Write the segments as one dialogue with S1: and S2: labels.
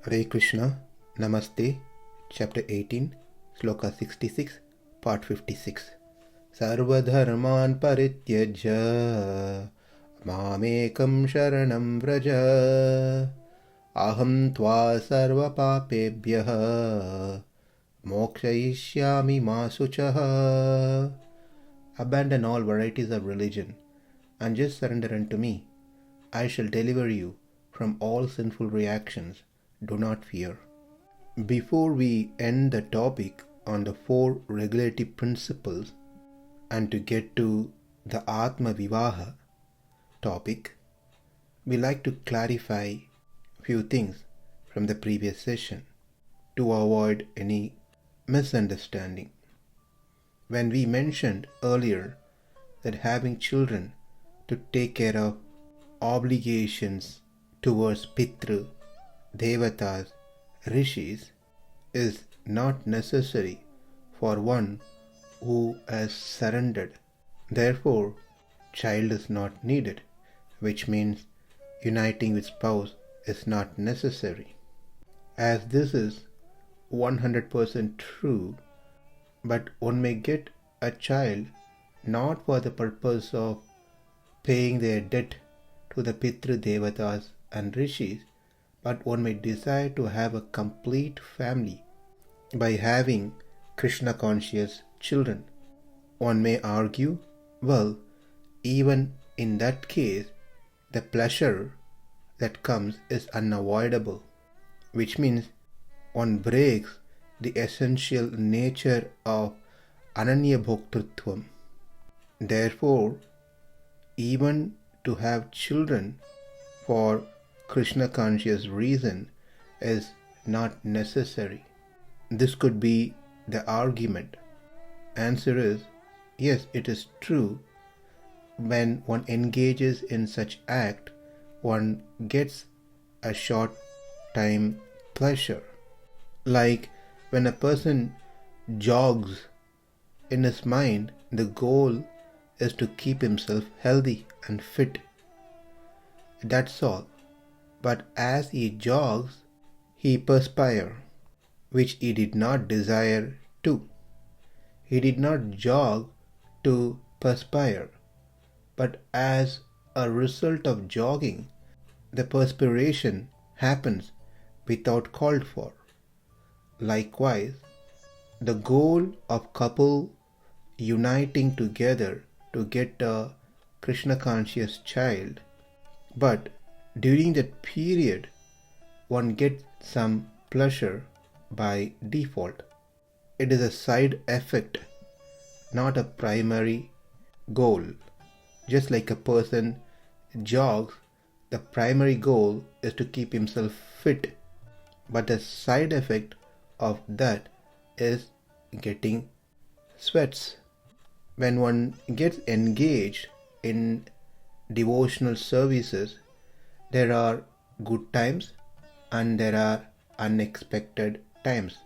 S1: Hare Krishna, Namaste, Chapter 18, Sloka 66, Part 56. Sarva-dharmān parityajya, ekaṁ śaraṇaṁ vraja, ahaṁ sarva-pāpebhyo, mokṣayiṣyāmi śucaḥ. Abandon all varieties of religion, and just surrender unto me. I shall deliver you from all sinful reactions. Do not fear. Before we end the topic on the 4 regulative principles and to get to the Atma Vivaha topic, we like to clarify few things from the previous session to avoid any misunderstanding. When we mentioned earlier that having children to take care of obligations towards Pitru, Devatas, Rishis is not necessary for one who has surrendered. Therefore, child is not needed, which means uniting with spouse is not necessary. As this is 100% true, but one may get a child not for the purpose of paying their debt to the Pitru, Devatas and Rishis, but one may desire to have a complete family by having Krishna conscious children. One may argue, well, even in that case, the pleasure that comes is unavoidable, which means one breaks the essential nature of ananya bhoktrutvam. Therefore, even to have children for Krishna conscious reason is not necessary. This could be the argument. Answer is, yes, it is true. When one engages in such act, one gets a short time pleasure. Like when a person jogs, in his mind the goal is to keep himself healthy and fit. That's all. But as he jogs, he perspires, which he did not desire to. He did not jog to perspire, but as a result of jogging, the perspiration happens without called for. Likewise, the goal of couple uniting together to get a Krishna conscious child, but during that period, one gets some pleasure by default. It is a side effect, not a primary goal. Just like a person jogs, the primary goal is to keep himself fit, but the side effect of that is getting sweats. When one gets engaged in devotional services, there are good times and there are unexpected times.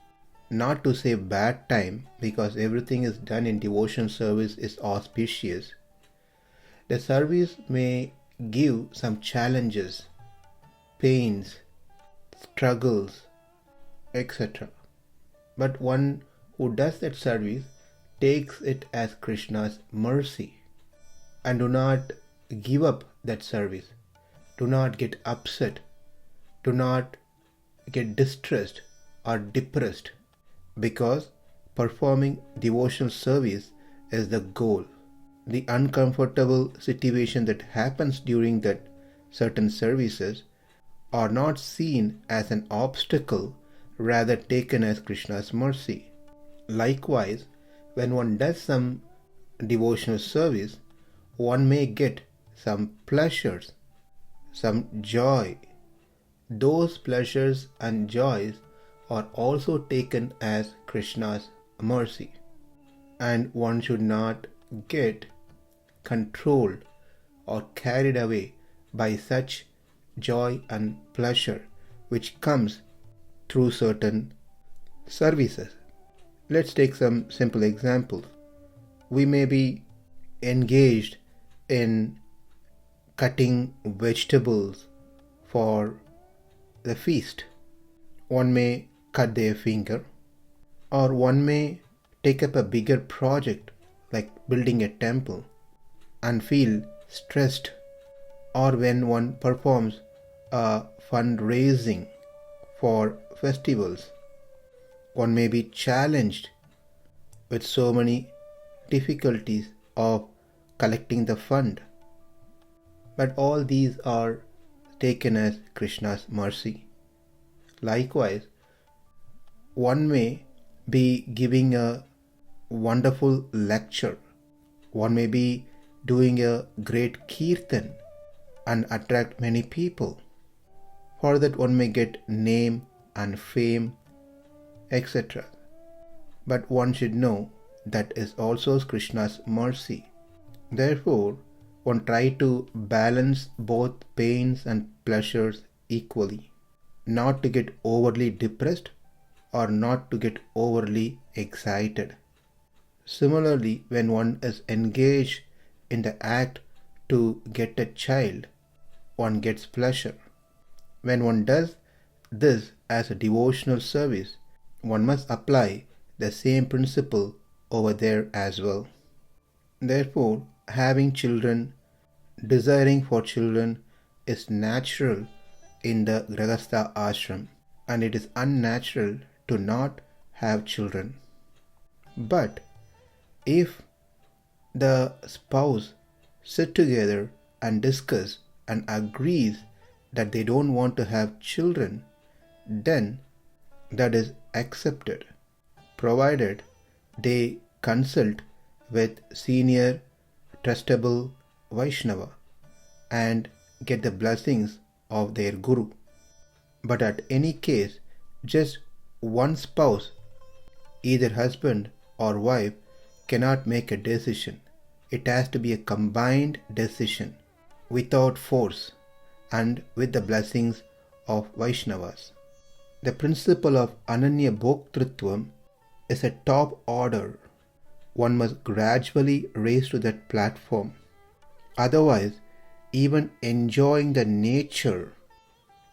S1: Not to say bad time, because everything is done in devotional service is auspicious. The service may give some challenges, pains, struggles, etc. But one who does that service takes it as Krishna's mercy and do not give up that service. Do not get upset. Do not get distressed or depressed, because performing devotional service is the goal. The uncomfortable situation that happens during that certain services are not seen as an obstacle, rather taken as Krishna's mercy. Likewise, when one does some devotional service, one may get some pleasures, some joy. Those pleasures and joys are also taken as Krishna's mercy, and one should not get controlled or carried away by such joy and pleasure which comes through certain services. Let's take some simple examples. We may be engaged in cutting vegetables for the feast. one may cut their finger, or one may take up a bigger project like building a temple and feel stressed, or when one performs a fundraising for festivals, one may be challenged with so many difficulties of collecting the fund. But all these are taken as Krishna's mercy. Likewise, one may be giving a wonderful lecture, one may be doing a great kirtan and attract many people. For that one may get name and fame, etc. But one should know that is also Krishna's mercy. Therefore, one try to balance both pains and pleasures equally, not to get overly depressed or not to get overly excited. Similarly, when one is engaged in the act to get a child, one gets pleasure. When one does this as a devotional service, one must apply the same principle over there as well. Therefore, having children, desiring for children is natural in the Grahastha ashram, and it is unnatural to not have children. But if the spouse sit together and discuss and agrees that they don't want to have children, then that is accepted, provided they consult with senior trustable Vaishnava and get the blessings of their Guru. But at any case, just one spouse, either husband or wife, cannot make a decision. It has to be a combined decision without force and with the blessings of Vaishnavas. The principle of Ananya Bhoktrutvam is a top order. One must gradually raise to that platform. Otherwise, even enjoying the nature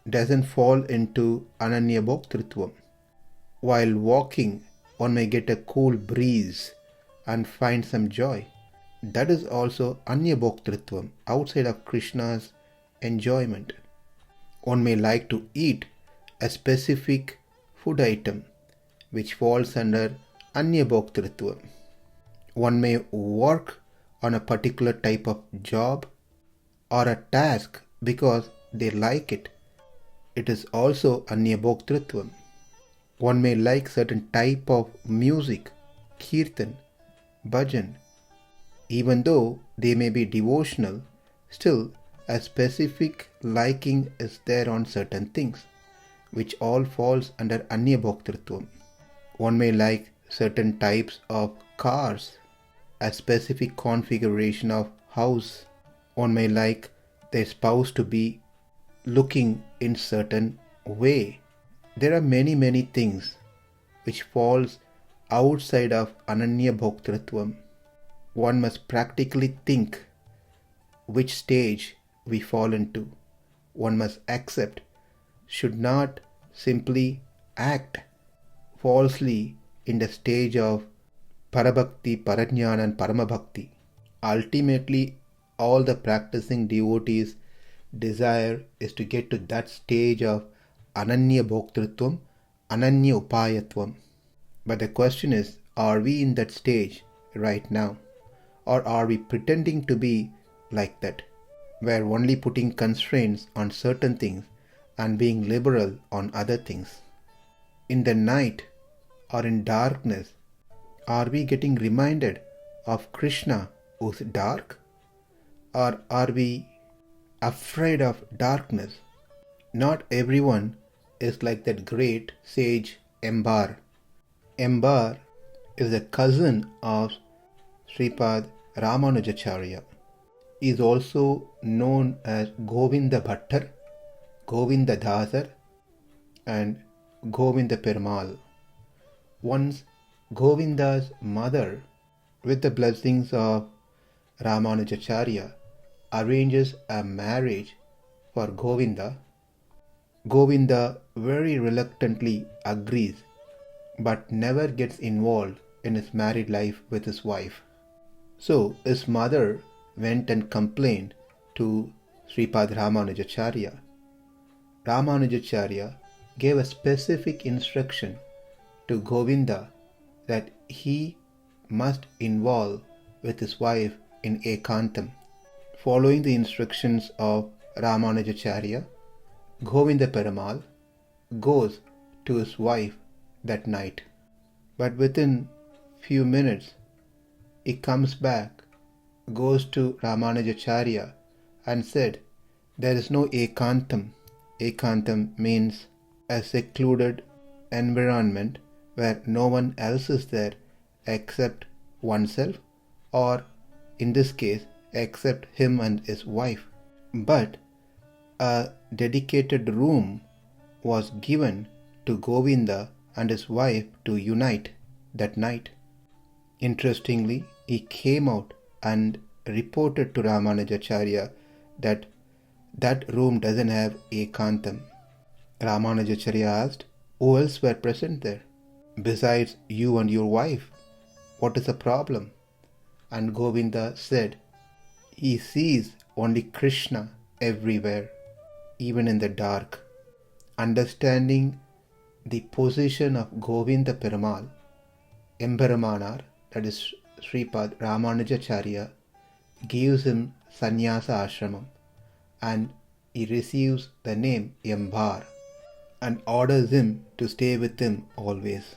S1: doesn't fall into Ananya Bhoktrutvam. While walking, one may get a cool breeze and find some joy. That is also Anya Bhoktrutvam, outside of Krishna's enjoyment. One may like to eat a specific food item which falls under Anya Bhoktrutvam. One may work on a particular type of job or a task because they like it. It is also Anya Bhoktrutvam. One may like certain type of music, kirtan, bhajan. Even though they may be devotional, still a specific liking is there on certain things, which all falls under Anya Bhoktrutvam. One may like certain types of cars, a specific configuration of house. One may like their spouse to be looking in certain way. There are many things which falls outside of Ananya Bhoktrutvam. One must practically think which stage we fall into. One must accept, should not simply act falsely in the stage of Parabhakti, Parajnana and Paramabhakti. Ultimately, all the practicing devotees' desire is to get to that stage of Ananya Bhoktrutvam, Ananya Upayatvam. But the question is, are we in that stage right now? Or are we pretending to be like that, where only putting constraints on certain things and being liberal on other things? In the night or in darkness, are we getting reminded of Krishna who's dark? Or are we afraid of darkness? Not everyone is like that great sage Embar. Embar is a cousin of Sripad Ramanujacharya. He is also known as Govinda Bhattar, Govinda Dasar and Govinda Perumal. Once Govinda's mother, with the blessings of Ramanujacharya, arranges a marriage for Govinda, Govinda very reluctantly agrees, but never gets involved in his married life with his wife. So his mother went and complained to Sripad Ramanujacharya. Ramanujacharya gave a specific instruction to Govinda that he must involve with his wife in ekaṁ. Following the instructions of Ramanujacharya, Govinda Perumal goes to his wife that night. But within few minutes, he comes back, goes to Ramanujacharya and said, there is no ekaṁ. Ekaṁ means a secluded environment where no one else is there except oneself, or in this case, except him and his wife. But a dedicated room was given to Govinda and his wife to unite that night. Interestingly, he came out and reported to Ramanujacharya that that room doesn't have ekaṁ. Ramanujacharya asked, who else were present there? Besides you and your wife, what is the problem? And Govinda said, he sees only Krishna everywhere, even in the dark. Understanding the position of Govinda Perumal, Emperumanar, that is Sripad Ramanujacharya, gives him sannyasa ashramam, and he receives the name Embar and orders him to stay with him always.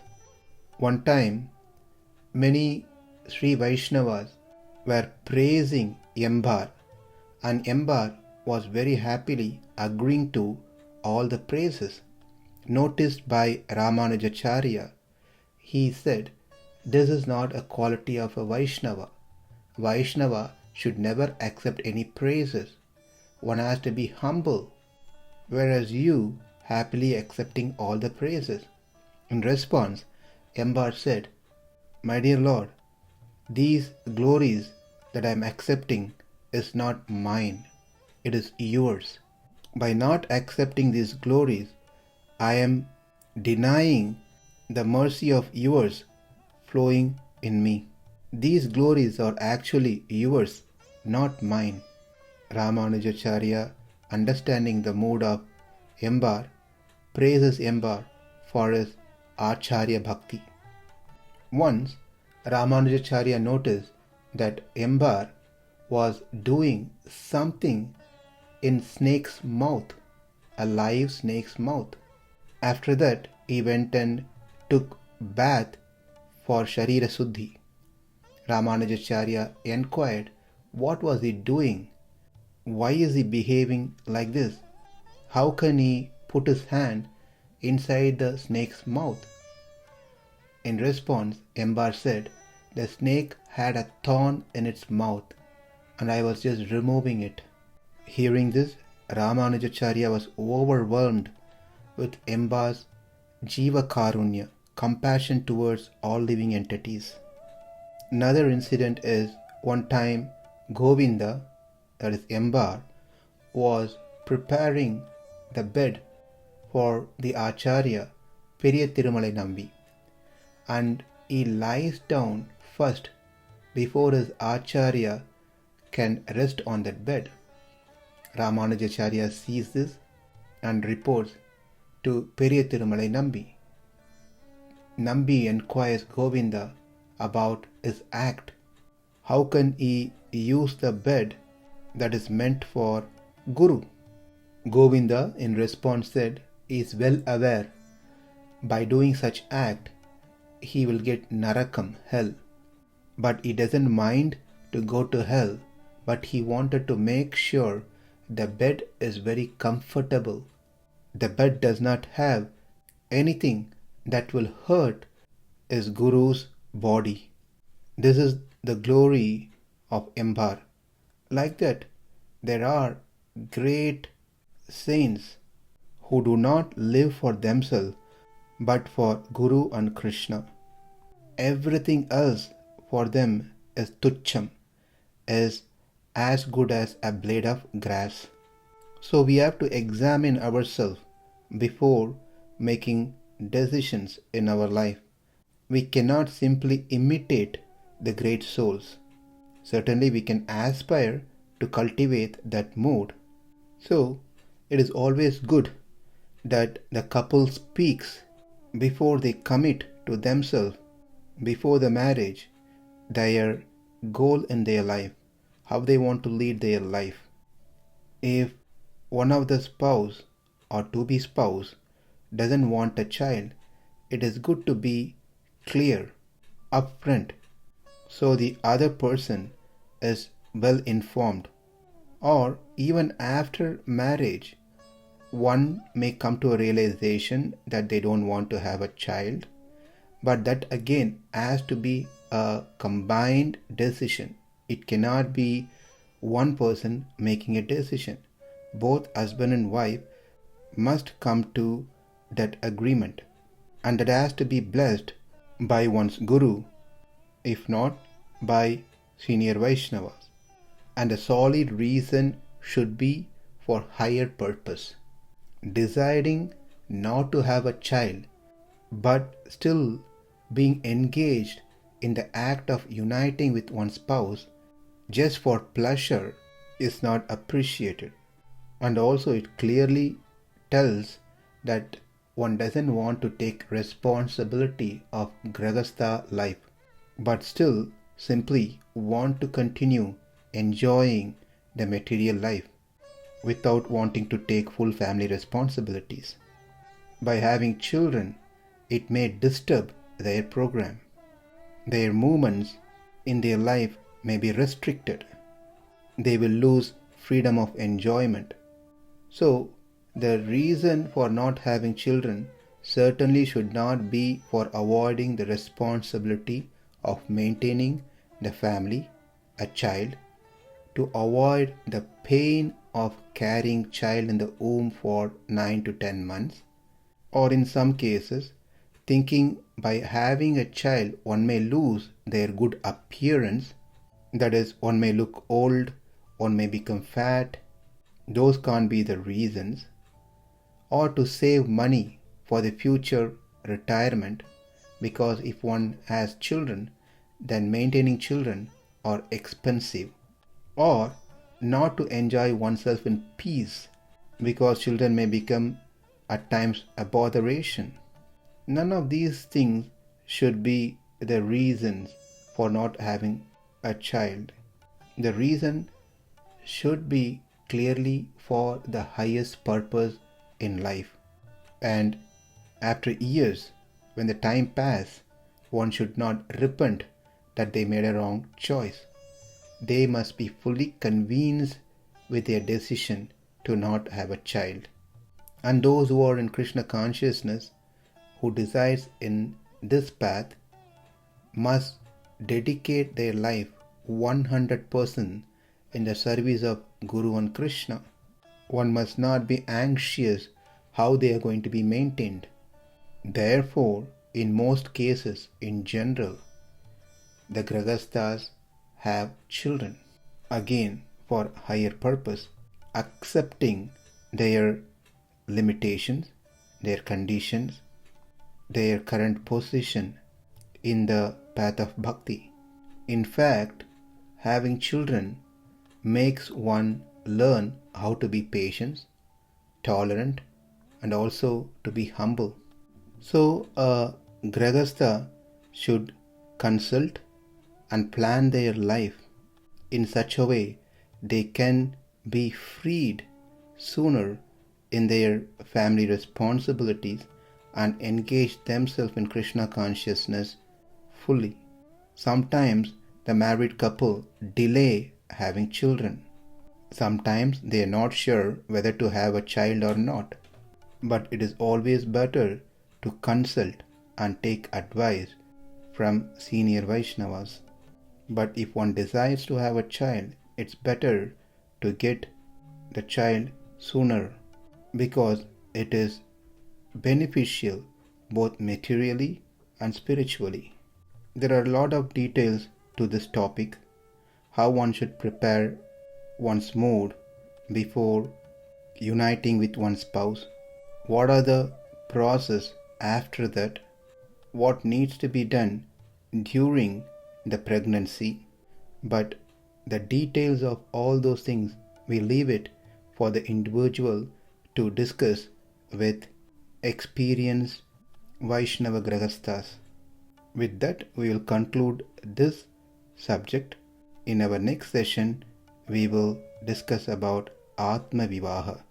S1: One time, many Sri Vaishnavas were praising Embar, and Embar was very happily agreeing to all the praises noticed by Ramanujacharya. He said, this is not a quality of a Vaishnava. Vaishnava should never accept any praises. One has to be humble, whereas you happily accepting all the praises. In response, Embar said, my dear Lord, these glories that I am accepting is not mine, it is yours. By not accepting these glories, I am denying the mercy of yours flowing in me. These glories are actually yours, not mine. Ramanujacharya, understanding the mood of Embar, praises Embar for his Acharya Bhakti. Once, Ramanujacharya noticed that Embar was doing something in snake's mouth, a live snake's mouth. After that, he went and took bath for Sharira Suddhi. Ramanujacharya inquired, what was he doing? Why is he behaving like this? How can he put his hand inside the snake's mouth? In response, Embar said, the snake had a thorn in its mouth and I was just removing it. Hearing this, Ramanujacharya was overwhelmed with Embar's Jiva Karunya, compassion towards all living entities. Another incident is one time Govinda, that is Embar, was preparing the bed for the Acharya Periya Thirumalai Nambi, and he lies down first before his Acharya can rest on that bed. Ramanujacharya sees this and reports to Periya Thirumalai Nambi. Nambi inquires Govinda about his act. How can he use the bed that is meant for Guru? Govinda in response said, he is well aware by doing such act he will get narakam, hell. But he doesn't mind to go to hell, but he wanted to make sure the bed is very comfortable. The bed does not have anything that will hurt his Guru's body. This is the glory of Embar. Like that, there are great saints who do not live for themselves but for Guru and Krishna. Everything else for them is tucham, is as good as a blade of grass. So we have to examine ourselves before making decisions in our life. We cannot simply imitate the great souls. Certainly we can aspire to cultivate that mood. So it is always good that the couple speaks before they commit to themselves, before the marriage, their goal in their life, how they want to lead their life. If one of the spouse or to-be spouse doesn't want a child, it is good to be clear, upfront, so the other person is well informed. Or even after marriage, one may come to a realization that they don't want to have a child, but that again has to be a combined decision. It cannot be one person making a decision. Both husband and wife must come to that agreement, and that has to be blessed by one's guru, if not by senior Vaishnavas. And a solid reason should be for higher purpose. Deciding not to have a child, but still being engaged in the act of uniting with one's spouse just for pleasure is not appreciated. And also it clearly tells that one doesn't want to take responsibility of grahastha life, but still simply want to continue enjoying the material life without wanting to take full family responsibilities. By having children, it may disturb their program. Their movements in their life may be restricted. They will lose freedom of enjoyment. So, the reason for not having children certainly should not be for avoiding the responsibility of maintaining the family, a child, to avoid the pain of carrying child in the womb for 9 to 10 months, or in some cases, thinking by having a child one may lose their good appearance, that is, one may look old, one may become fat. Those can't be the reasons. Or to save money for the future retirement, because if one has children, then maintaining children are expensive. Or not to enjoy oneself in peace, because children may become at times a botheration. None of these things should be the reasons for not having a child. The reason should be clearly for the highest purpose in life. And after years, when the time passes, one should not repent that they made a wrong choice. They must be fully convinced with their decision to not have a child. And those who are in Krishna consciousness, who decides in this path, must dedicate their life 100% in the service of Guru and Krishna. One must not be anxious how they are going to be maintained. Therefore, in most cases, in general, the grahasthas have children, again for higher purpose, accepting their limitations, their conditions, their current position in the path of bhakti. In fact, having children makes one learn how to be patient, tolerant, and also to be humble. So a grahastha should consult and plan their life in such a way they can be freed sooner in their family responsibilities and engage themselves in Krishna consciousness fully. Sometimes the married couple delay having children. Sometimes they are not sure whether to have a child or not. But it is always better to consult and take advice from senior Vaishnavas. But if one desires to have a child, it's better to get the child sooner, because it is beneficial both materially and spiritually. There are a lot of details to this topic, how one should prepare one's mood before uniting with one's spouse, what are the process after that, what needs to be done during the pregnancy. But the details of all those things, we leave it for the individual to discuss with experienced Vaishnava Grahasthas. With that, we will conclude this subject. In our next session, we will discuss about Atma Vivaha,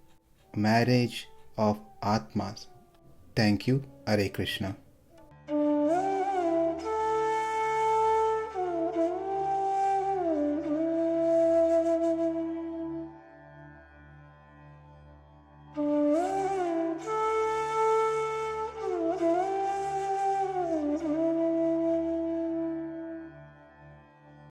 S1: marriage of Atmas. Thank you. Hare Krishna.